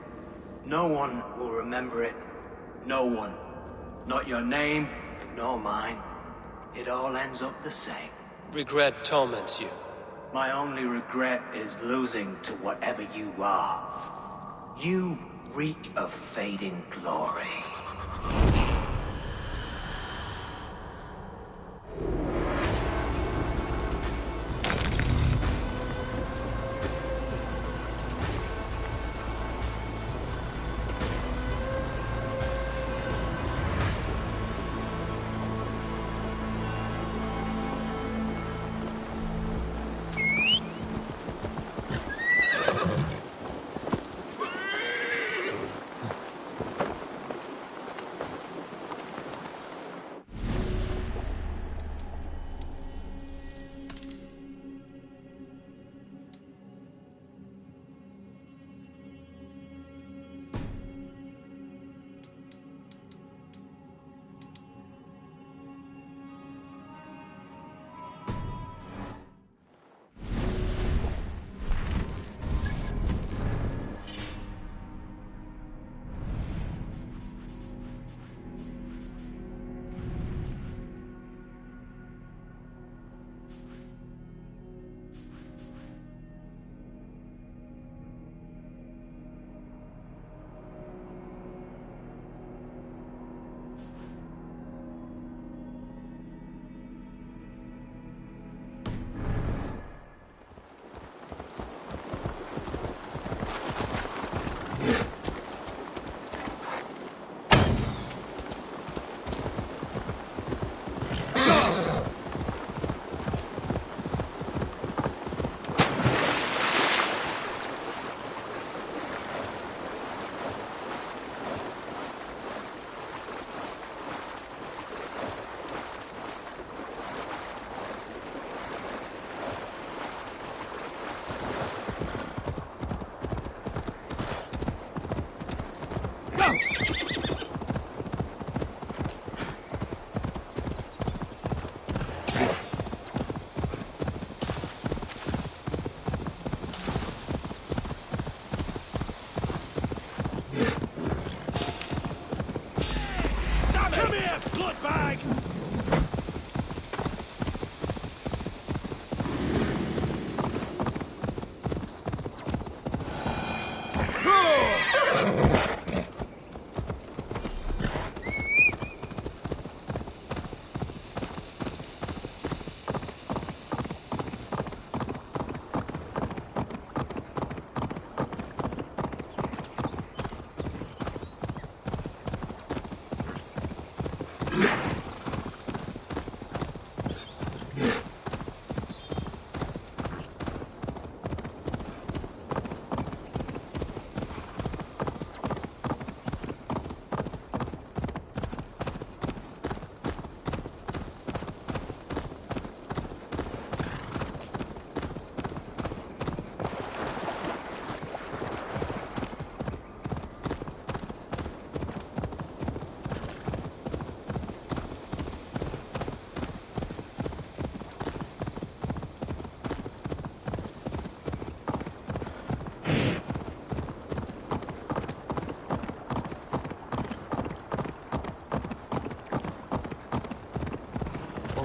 No one will remember it. No one. Not your name, nor mine. It all ends up the same. Regret torments you. My only regret is losing to whatever you are. You reek of fading glory.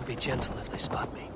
Be gentle if they spot me.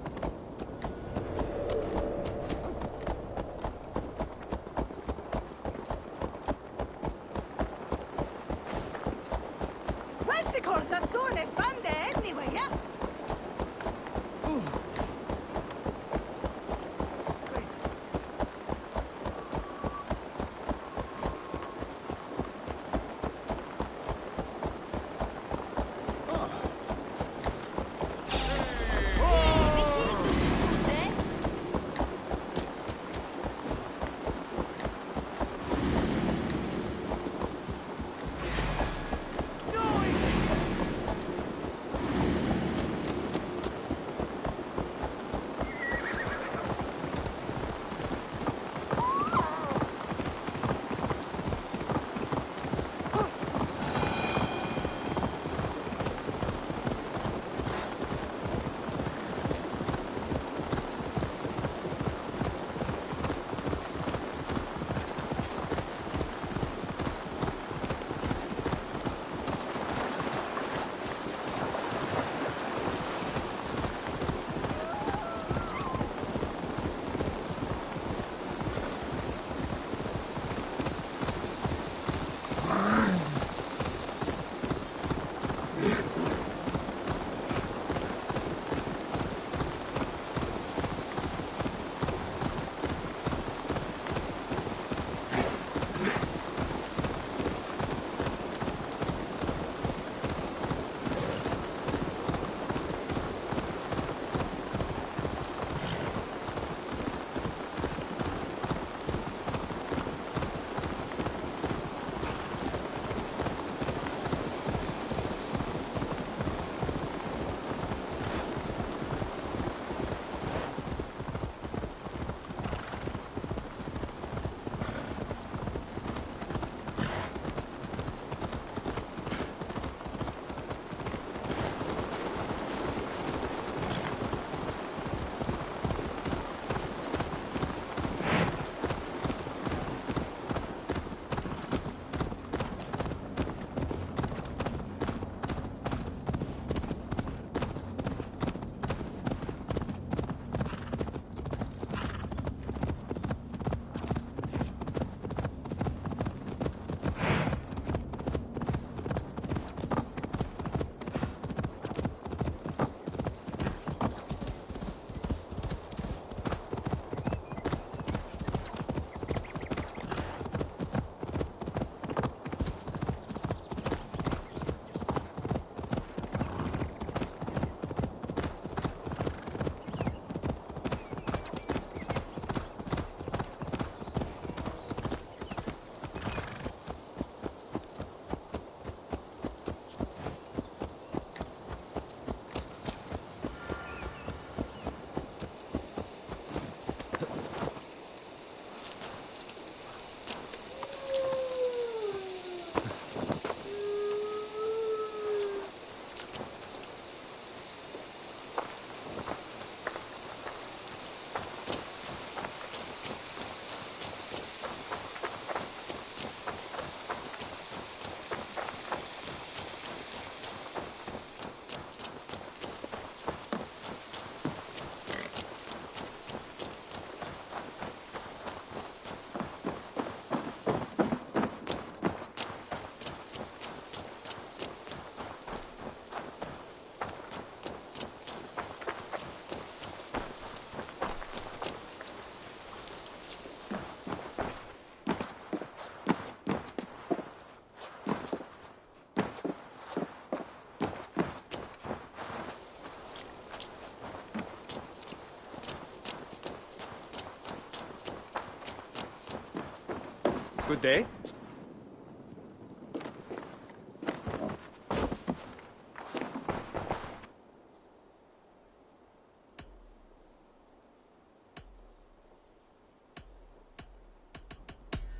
Good day.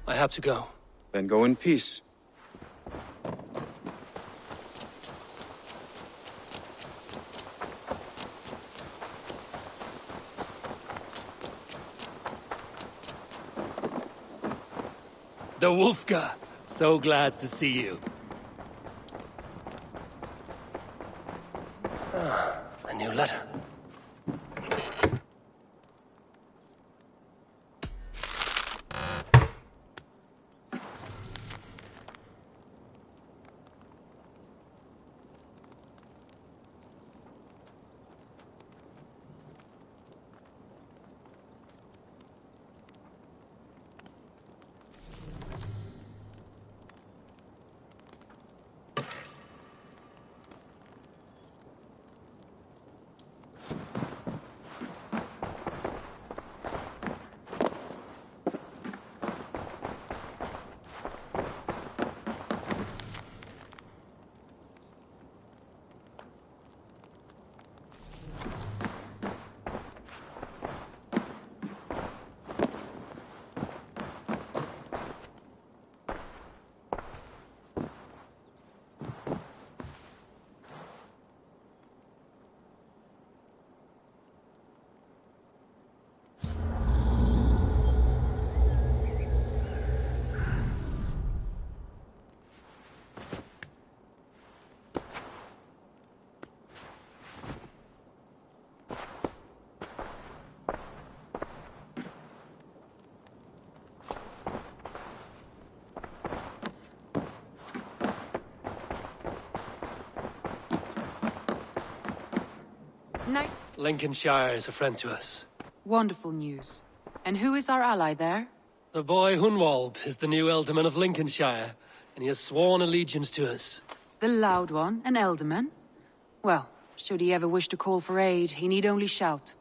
I have to go. Then go in peace. The Wolfka! So glad to see you. Ah, a new letter. No. Lincolnshire is a friend to us. Wonderful news. And who is our ally there? The boy Hunwald is the new Ealdorman of Lincolnshire, and he has sworn allegiance to us. The Loud One, an Ealdorman? Well, should he ever wish to call for aid, he need only shout.